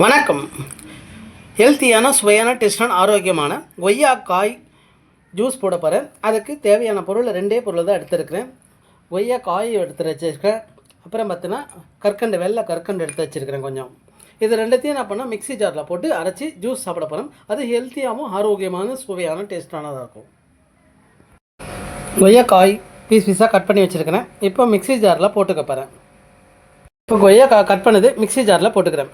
வணக்கம். ஹெல்த்தியான சுவையான டேஸ்டான ஆரோக்கியமான கொய்யாக்காய் ஜூஸ் போட போகிறேன். அதுக்கு தேவையான பொருள் 2 பொருள் தான் எடுத்துருக்கிறேன். கொய்யாக்காய் எடுத்து வச்சுருக்கேன். அப்புறம் பார்த்தீங்கன்னா வெள்ளை கற்கண்டு எடுத்து வச்சுருக்கிறேன் கொஞ்சம். இது ரெண்டுத்தையும் நான் பண்ணால் மிக்ஸி ஜாரில் போட்டு அரைச்சி ஜூஸ் சாப்பிட போகிறேன். அது ஹெல்த்தியாகவும் ஆரோக்கியமான சுவையான டேஸ்டானதாக இருக்கும். கொய்யாக்காய் பீஸாக கட் பண்ணி வச்சுருக்கிறேன். இப்போ மிக்ஸி ஜாரில் போட்டுக்க போகிறேன். இப்போ கொய்யாக்காய் கட் பண்ணது மிக்ஸி ஜாரில் போட்டுக்கிறேன்.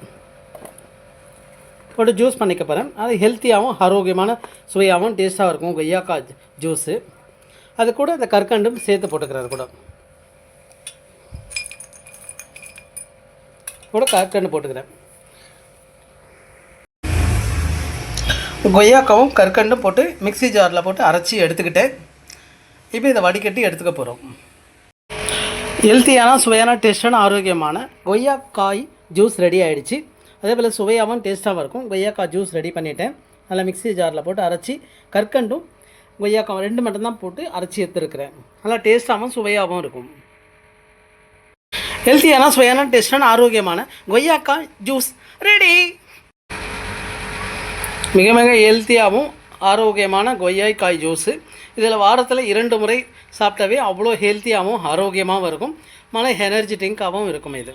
போட்டு ஜூஸ் பண்ணிக்க போகிறேன். அது ஹெல்த்தியாகவும் ஆரோக்கியமான சுவையாகவும் டேஸ்ட்டாகவும் இருக்கும் கொய்யாக்காய் ஜூஸு. அது கூட இந்த கற்கண்டும் சேர்த்து போட்டுக்கிறது கூட கற்கண்டு போட்டுக்கிறேன். கொய்யாக்காவும் கற்கண்டும் போட்டு மிக்ஸி ஜாரில் போட்டு அரைச்சி எடுத்துக்கிட்டேன். இப்போ இதை வடிகட்டி எடுத்துக்க போகிறோம். ஹெல்த்தியான சுவையான டேஸ்டான ஆரோக்கியமான கொய்யாக்காய் ஜூஸ் ரெடி ஆகிடுச்சு. அதே போல் சுவையாகவும் டேஸ்ட்டாகவும் இருக்கும். கொய்யாக்காய் ஜூஸ் ரெடி பண்ணிவிட்டேன். நல்லா மிக்ஸி ஜாரில் போட்டு அரைச்சி கற்கண்டும் கொய்யாக்காய் 2 மட்டும்தான் போட்டு அரைச்சி எடுத்துருக்கிறேன். நல்லா டேஸ்ட்டாகவும் சுவையாகவும் இருக்கும். ஹெல்த்தியான சுவையான டேஸ்டான ஆரோக்கியமான கொய்யாக்காய் ஜூஸ் ரெடி. மிக மிக ஹெல்த்தியாகவும் ஆரோக்கியமான கொய்யாக்காய் ஜூஸு. இதில் வாரத்தில் 2 முறை சாப்பிட்டாவே அவ்வளோ ஹெல்த்தியாகவும் ஆரோக்கியமாகவும் இருக்கும். மன எனர்ஜெட்டிக்காகவும் இருக்கும் இது.